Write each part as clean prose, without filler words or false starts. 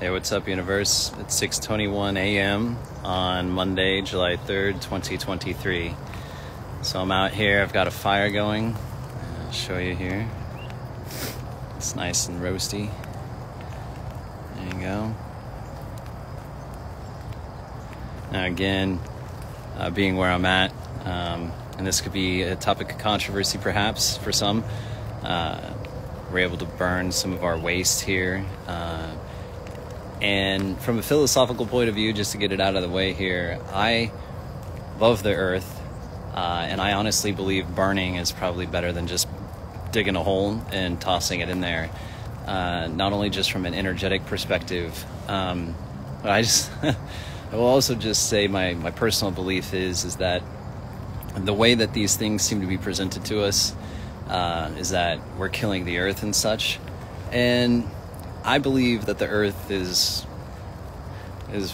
Hey, what's up, universe? It's 6:21 a.m. on Monday, July 3rd, 2023. So I'm out here. I've got a fire going. I'll show you here. It's nice and roasty. There you go. Now again, being where I'm at, and this could be a topic of controversy perhaps for some, we're able to burn some of our waste here. And from a philosophical point of view, just to get it out of the way here, I love the earth, and I honestly believe burning is probably better than just digging a hole and tossing it in there. Not only just from an energetic perspective, but I will also just say my personal belief is that the way that these things seem to be presented to us is that we're killing the earth and such. And I believe that the earth is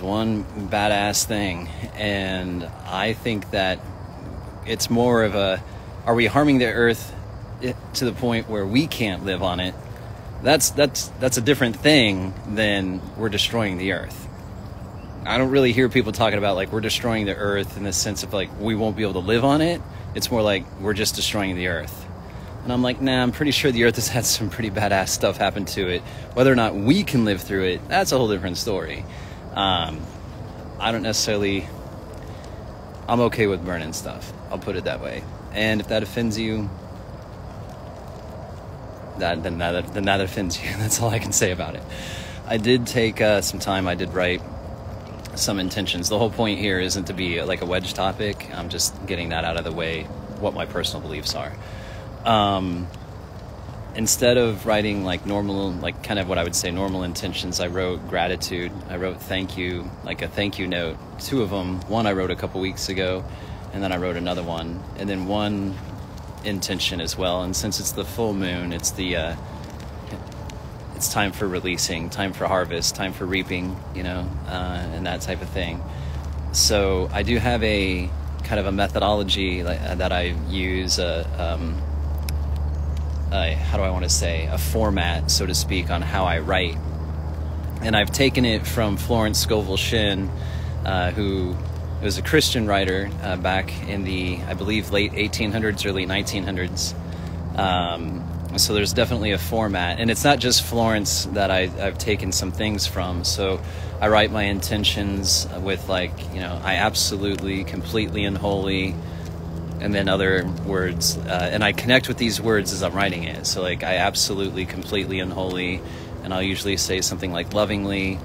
one badass thing, and I think that it's more of a, are we harming the earth to the point where we can't live on it? That's a different thing than we're destroying the earth. I don't really hear people talking about like we're destroying the earth in the sense of like we won't be able to live on it. It's more like we're just destroying the earth. And I'm like, nah, I'm pretty sure the earth has had some pretty badass stuff happen to it. Whether or not we can live through it, that's a whole different story. I don't necessarily, I'm okay with burning stuff. I'll put it that way. And if that offends you, then that offends you. That's all I can say about it. I did take some time. I did write some intentions. The whole point here isn't to be like a wedge topic. I'm just getting that out of the way, what my personal beliefs are. Instead of writing like normal, like kind of what I would say normal intentions, I wrote gratitude. I wrote thank you, like a thank you note. Two of them. One I wrote a couple weeks ago, and then I wrote another one, and then one intention as well. And since it's the full moon, it's time for releasing, time for harvest, time for reaping, and that type of thing. So I do have a kind of a methodology that I use, how do I want to say, a format, so to speak, on how I write. And I've taken it from Florence Scovel Shinn, who was a Christian writer back in the, I believe, late 1800s, early 1900s. So there's definitely a format. And it's not just Florence that I've taken some things from. So I write my intentions with like, I absolutely, completely, and wholly, and then other words, and I connect with these words as I'm writing it. So like I absolutely, completely, and wholly, and I'll usually say something like lovingly,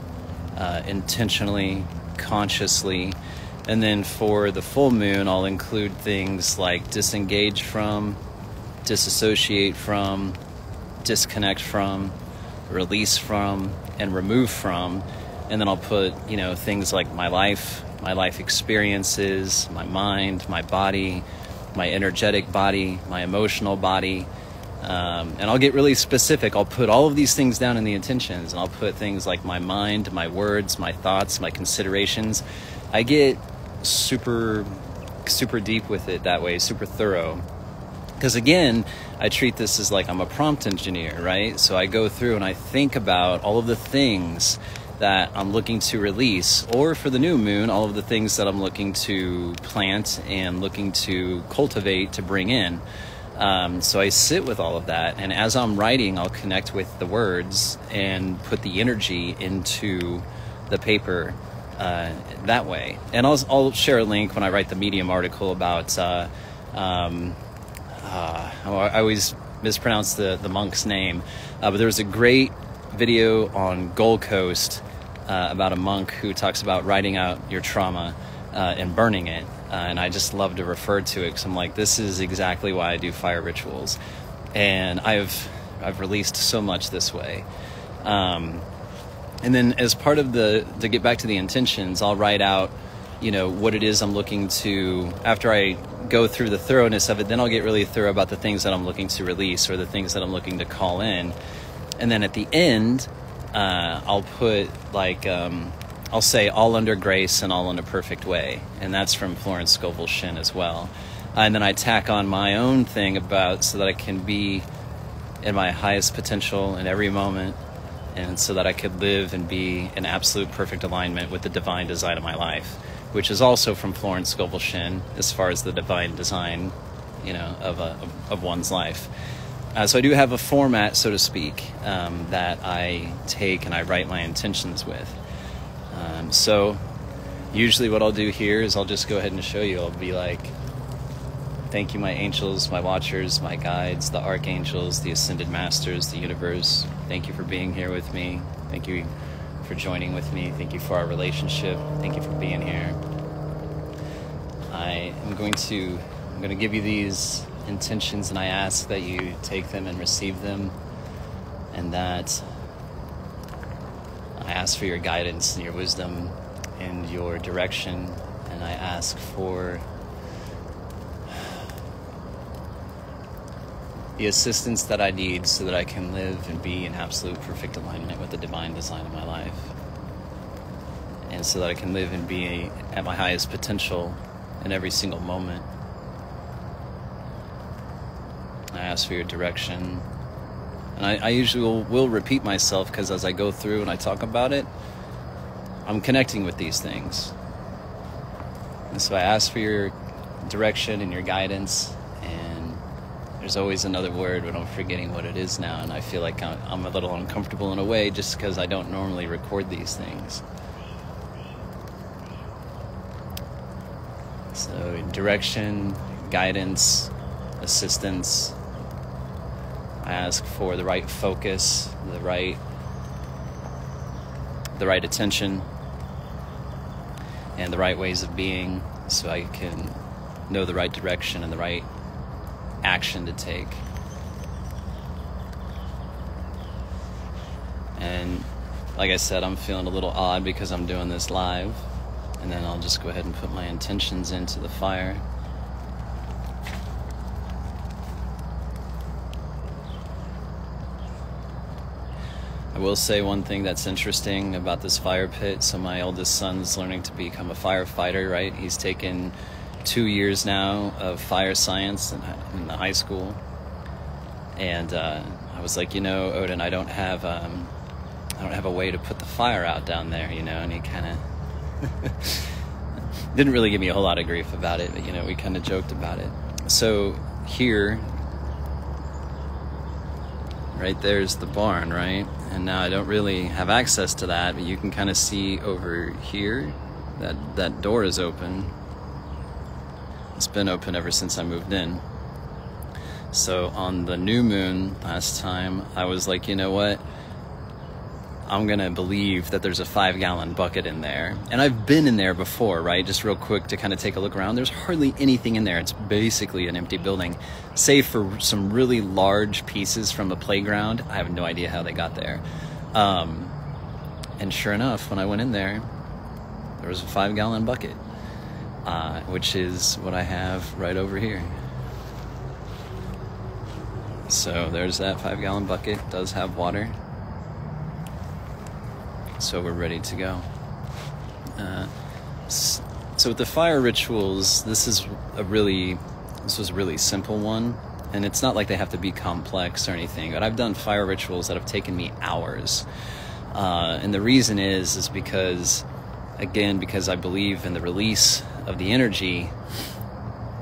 intentionally, consciously, and then for the full moon I'll include things like disengage from, disassociate from, disconnect from, release from, and remove from. And then I'll put things like my life experiences, my mind, my body, my energetic body, my emotional body, and I'll get really specific. I'll put all of these things down in the intentions, and I'll put things like my mind, my words, my thoughts, my considerations. I get super deep with it that way, super thorough. Because again, I treat this as like I'm a prompt engineer, right? So I go through and I think about all of the things that I'm looking to release, or for the new moon, all of the things that I'm looking to plant and looking to cultivate, to bring in. So I sit with all of that, and as I'm writing, I'll connect with the words and put the energy into the paper that way. And I'll share a link when I write the Medium article about, I always mispronounce the monk's name, but there was a great video on Gold Coast about a monk who talks about writing out your trauma and burning it, and I just love to refer to it because I'm like, this is exactly why I do fire rituals, and I've released so much this way. And then as part of to get back to the intentions, I'll write out what it is I'm looking to, after I go through the thoroughness of it, then I'll get really thorough about the things that I'm looking to release or the things that I'm looking to call in. And then at the end, I'll put like, I'll say all under grace and all in a perfect way. And that's from Florence Scovel Shinn as well. And then I tack on my own thing about, so that I can be in my highest potential in every moment, and so that I could live and be in absolute perfect alignment with the divine design of my life, which is also from Florence Scovel Shinn as far as the divine design, of one's life. So I do have a format, so to speak, that I take and I write my intentions with. So usually what I'll do here is I'll just go ahead and show you. I'll be like, thank you, my angels, my watchers, my guides, the archangels, the ascended masters, the universe. Thank you for being here with me. Thank you for joining with me. Thank you for our relationship. Thank you for being here. I'm going to give you these intentions, and I ask that you take them and receive them, and that I ask for your guidance and your wisdom and your direction, and I ask for the assistance that I need so that I can live and be in absolute perfect alignment with the divine design of my life, and so that I can live and be at my highest potential in every single moment. I ask for your direction, and I usually will repeat myself, because as I go through and I talk about it, I'm connecting with these things. And so I ask for your direction and your guidance, and there's always another word, but I'm forgetting what it is now, and I feel like I'm a little uncomfortable in a way, just because I don't normally record these things. So direction, guidance, assistance. I ask for the right focus, the right attention, and the right ways of being, so I can know the right direction and the right action to take. And like I said, I'm feeling a little odd because I'm doing this live, and then I'll just go ahead and put my intentions into the fire. I will say one thing that's interesting about this fire pit. So my oldest son's learning to become a firefighter, right? He's taken 2 years now of fire science in the high school. And I was like, Odin, I don't have a way to put the fire out down there, and he kind of didn't really give me a whole lot of grief about it, but we kind of joked about it. So here, right there's the barn, right? And now I don't really have access to that, but you can kind of see over here that door is open. It's been open ever since I moved in. So on the new moon last time, I was like, you know what? I'm gonna believe that there's a 5-gallon bucket in there. And I've been in there before, right? Just real quick to kind of take a look around. There's hardly anything in there. It's basically an empty building, save for some really large pieces from a playground. I have no idea how they got there. And sure enough, when I went in there was a 5-gallon bucket, which is what I have right over here. So there's that 5-gallon bucket. It does have water. So we're ready to go. So with the fire rituals, this was a really simple one, and it's not like they have to be complex or anything, but I've done fire rituals that have taken me hours. And the reason is because I believe in the release of the energy.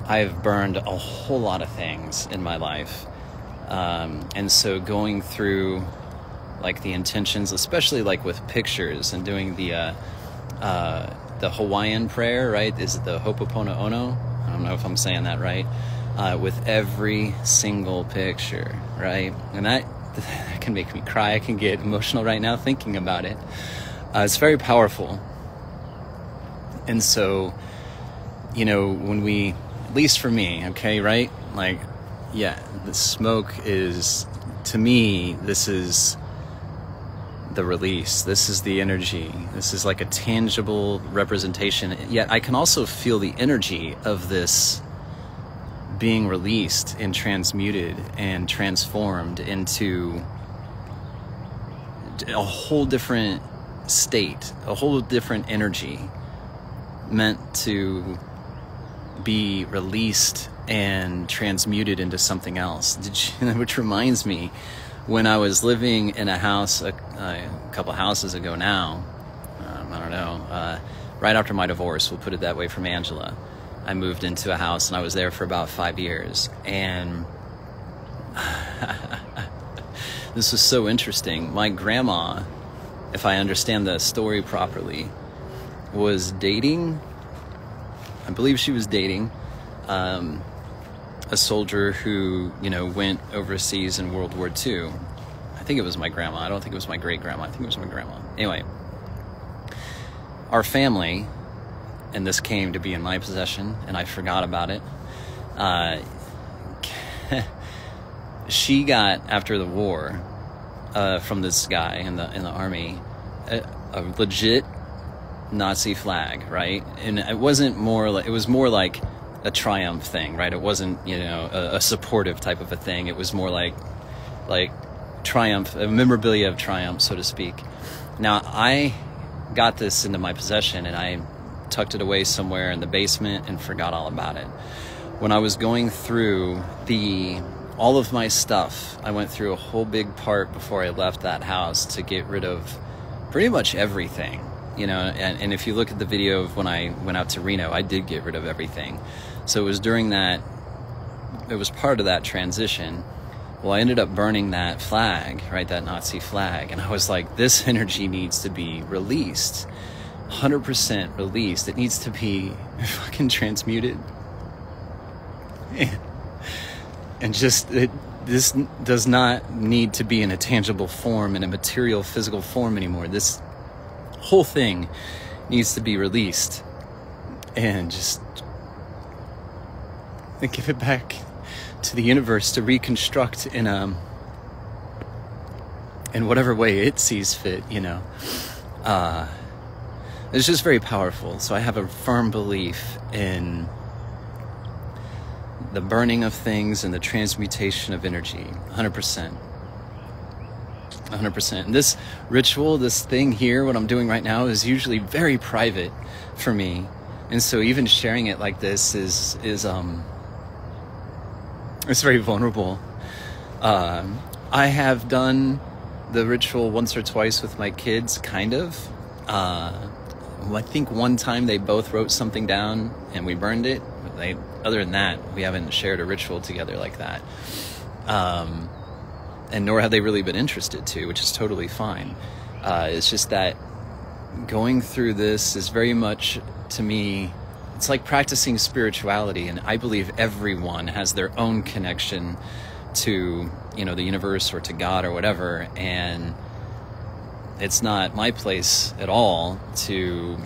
I've burned a whole lot of things in my life. And so going through like the intentions, especially like with pictures and doing the Hawaiian prayer, right? Is it the Ho'oponopono? I don't know if I'm saying that right. With every single picture, right? And that can make me cry. I can get emotional right now thinking about it. It's very powerful. And so, when we, at least for me, okay, right? Like, yeah, the smoke is, to me, this is the release. This is the energy. This is like a tangible representation. Yet I can also feel the energy of this being released and transmuted and transformed into a whole different state, a whole different energy meant to be released and transmuted into something else. Which reminds me, when I was living in a house a couple houses ago now, I don't know, right after my divorce, we'll put it that way, from Angela, I moved into a house and I was there for about 5 years. And this was so interesting. My grandma, if I understand the story properly, was dating, I believe she was dating a soldier who, you know, went overseas in World War II. I think it was my grandma. I don't think it was my great-grandma. I think it was my grandma. Anyway, our family, and this came to be in my possession, and I forgot about it. She got, after the war, from this guy in the army, a legit Nazi flag, right? And it wasn't more like, it was more like a triumph thing, right? It wasn't, you know, a supportive type of a thing. It was more like triumph, a memorabilia of triumph, so to speak. Now, I got this into my possession and I tucked it away somewhere in the basement and forgot all about it. When I was going through all of my stuff, I went through a whole big part before I left that house to get rid of pretty much everything, you know, and if you look at the video of when I went out to Reno, I did get rid of everything. So it was during that, it was part of that transition. Well, I ended up burning that flag, right, that Nazi flag, and I was like, this energy needs to be released, 100% released. It needs to be fucking transmuted. And just, this does not need to be in a tangible form, in a material, physical form anymore. This whole thing needs to be released and just give it back to the universe to reconstruct in whatever way it sees fit, you know. It's just very powerful. So I have a firm belief in the burning of things and the transmutation of energy, 100%. 100%. And this ritual, this thing here, what I'm doing right now, is usually very private for me. And so even sharing it like this is it's very vulnerable. I have done the ritual once or twice with my kids, kind of. I think one time they both wrote something down and we burned it. Other than that, we haven't shared a ritual together like that. And nor have they really been interested to, which is totally fine. It's just that going through this is very much, to me, it's like practicing spirituality, and I believe everyone has their own connection to, you know, the universe or to God or whatever, and it's not my place at all to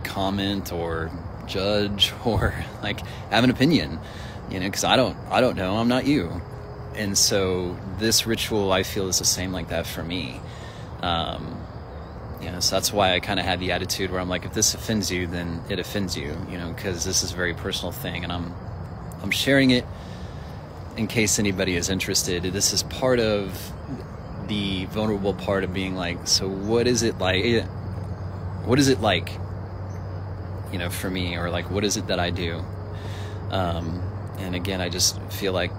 comment or judge or like have an opinion, you know, because I don't know, I'm not you. And so this ritual, I feel, is the same like that for me. You know, so that's why I kind of had the attitude where I'm like, if this offends you, then it offends you, you know, because this is a very personal thing, and I'm sharing it in case anybody is interested. This is part of the vulnerable part of being like, so what is it like? What is it like, you know, for me, or like, what is it that I do? And again, I just feel like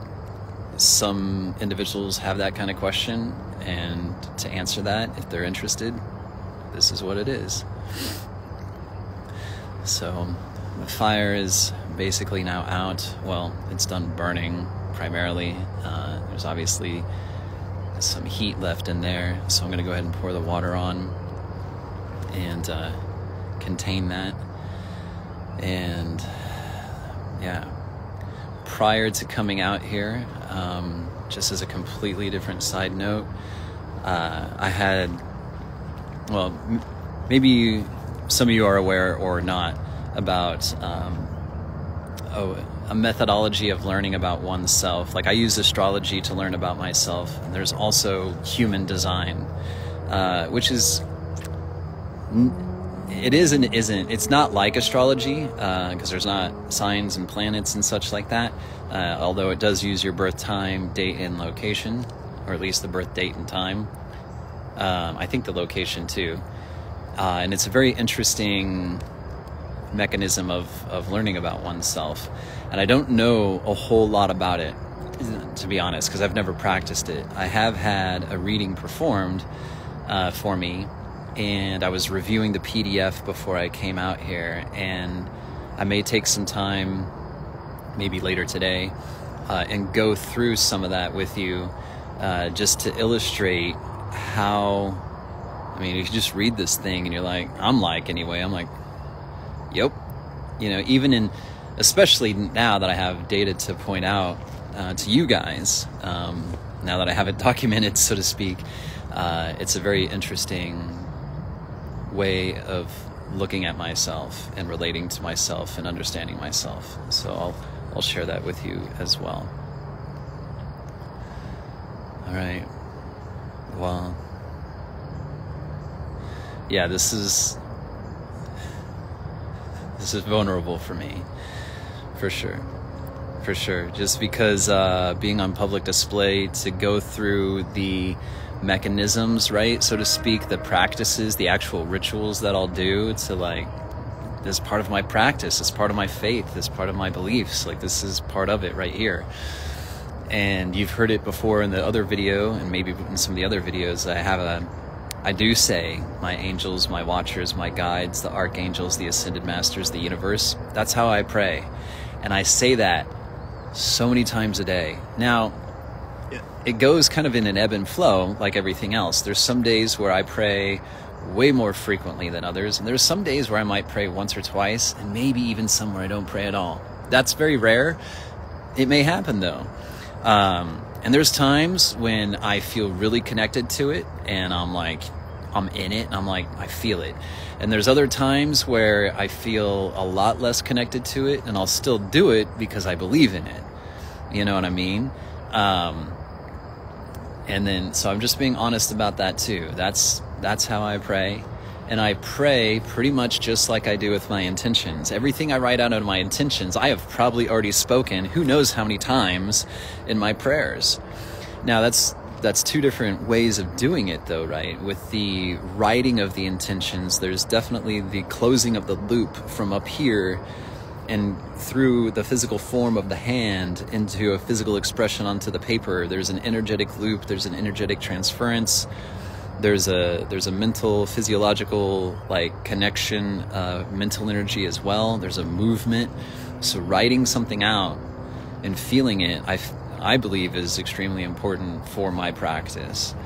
some individuals have that kind of question, and to answer that, if they're interested, this is what it is. So the fire is basically now out. Well, it's done burning primarily. There's obviously some heat left in there, so I'm going to go ahead and pour the water on and contain that. And yeah, prior to coming out here, just as a completely different side note, I had, well, maybe some of you are aware or not about a methodology of learning about oneself. Like, I use astrology to learn about myself, and there's also human design, which is, it is and isn't. It's not like astrology, because there's not signs and planets and such like that, although it does use your birth time, date, and location, or at least the birth date and time. I think the location too. And it's a very interesting mechanism of learning about oneself. And I don't know a whole lot about it. to be honest, because I've never practiced it. I have had a reading performed for me, and I was reviewing the PDF before I came out here, and I may take some time, maybe later today, and go through some of that with you, just to illustrate how, I mean, you can just read this thing and you're like, I'm like, yep. You know, even in, especially now that I have data to point out to you guys, now that I have it documented, so to speak, it's a very interesting way of looking at myself and relating to myself and understanding myself. So I'll share that with you as well. All right. Well, yeah, this is vulnerable for me, for sure. Just because being on public display, to go through the mechanisms, right, so to speak, the practices, the actual rituals that I'll do to, like, this is part of my practice, it's part of my faith, it's part of my beliefs, like, this is part of it right here. And you've heard it before in the other video, and maybe in some of the other videos. I do say my angels, my watchers, my guides, the archangels, the ascended masters, the universe, that's how I pray. And I say that so many times a day. Now, it goes kind of in an ebb and flow, like everything else. There's some days where I pray way more frequently than others, and there's some days where I might pray once or twice, and maybe even some where I don't pray at all. That's very rare. It may happen, though. And there's times when I feel really connected to it, and I'm like, I'm in it, and I'm like, I feel it. And there's other times where I feel a lot less connected to it, and I'll still do it because I believe in it. You know what I mean? And then, so I'm just being honest about that too. That's how I pray. And I pray pretty much just like I do with my intentions. Everything I write out of my intentions, I have probably already spoken who knows how many times in my prayers. Now, that's two different ways of doing it, though, right? With the writing of the intentions, there's definitely the closing of the loop from up here and through the physical form of the hand into a physical expression onto the paper. There's an energetic loop, there's an energetic transference. There's a mental, physiological, like, connection, mental energy as well. There's a movement. So writing something out and feeling it, I believe, is extremely important for my practice.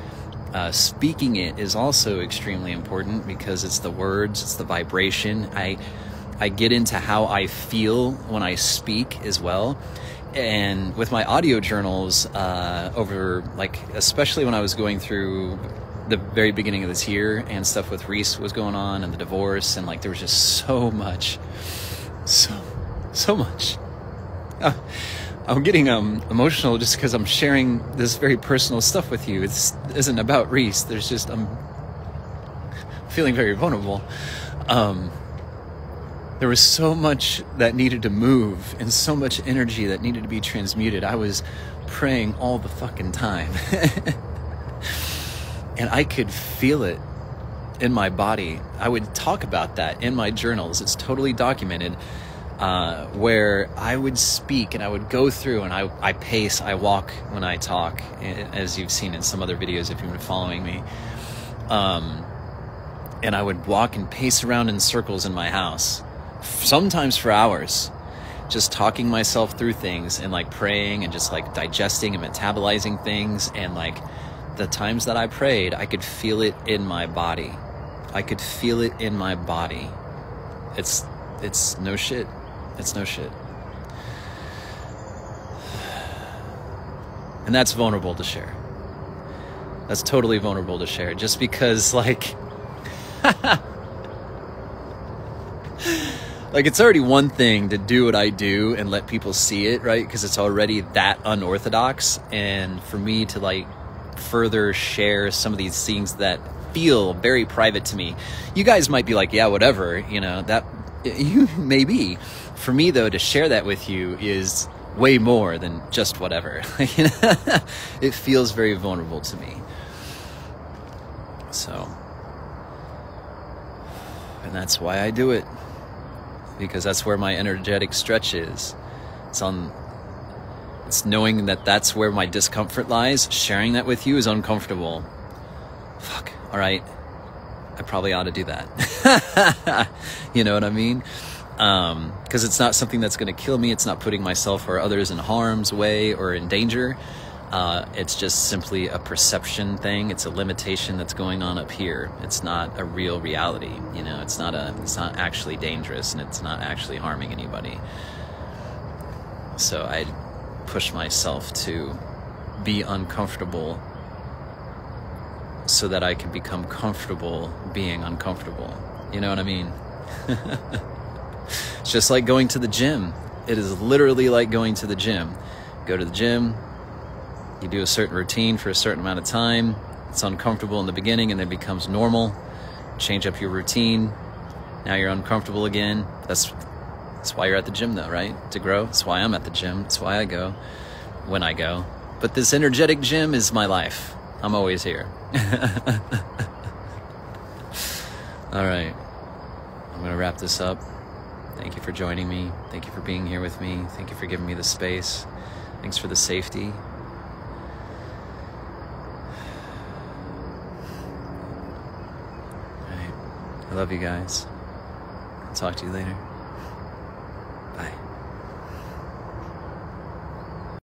Speaking it is also extremely important because it's the words, it's the vibration. I get into how I feel when I speak as well. And with my audio journals, over, like, especially when I was going through the very beginning of this year and stuff with Reese was going on and the divorce, and, like, there was just so much. I'm getting emotional just because I'm sharing this very personal stuff with you. It isn't about Reese. There's just, I'm feeling very vulnerable. There was so much that needed to move and so much energy that needed to be transmuted. I was praying all the fucking time. And I could feel it in my body. I would talk about that in my journals. It's totally documented, where I would speak and I would go through and I pace, I walk when I talk, as you've seen in some other videos if you've been following me. And I would walk and pace around in circles in my house, sometimes for hours, just talking myself through things and, like, praying and just, like, digesting and metabolizing things. And, like, the times that I prayed, I could feel it in my body. I could feel it in my body. It's no shit. It's no shit. And that's vulnerable to share. That's totally vulnerable to share. Just because, like, like, it's already one thing to do what I do and let people see it, right? Because it's already that unorthodox. And for me to, like, further share some of these things that feel very private to me, you guys might be like, yeah, whatever, you know, that you may be. For me, though, to share that with you is way more than just whatever. It feels very vulnerable to me. So, and that's why I do it, because that's where my energetic stretch is. It's It's knowing that that's where my discomfort lies. Sharing that with you is uncomfortable. Fuck. All right. I probably ought to do that. You know what I mean? Because it's not something that's going to kill me. It's not putting myself or others in harm's way or in danger. It's just simply a perception thing. It's a limitation that's going on up here. It's not a real reality. You know, it's not actually dangerous, and it's not actually harming anybody. So I push myself to be uncomfortable so that I can become comfortable being uncomfortable. You know what I mean? It's just like going to the gym. It is literally like going to the gym. Go to the gym, you do a certain routine for a certain amount of time. It's uncomfortable in the beginning and then it becomes normal. Change up your routine. Now you're uncomfortable again. That's why you're at the gym though, right? To grow. That's why I'm at the gym. That's why I go when I go. But this energetic gym is my life. I'm always here. All right. I'm going to wrap this up. Thank you for joining me. Thank you for being here with me. Thank you for giving me the space. Thanks for the safety. All right. I love you guys. I'll talk to you later.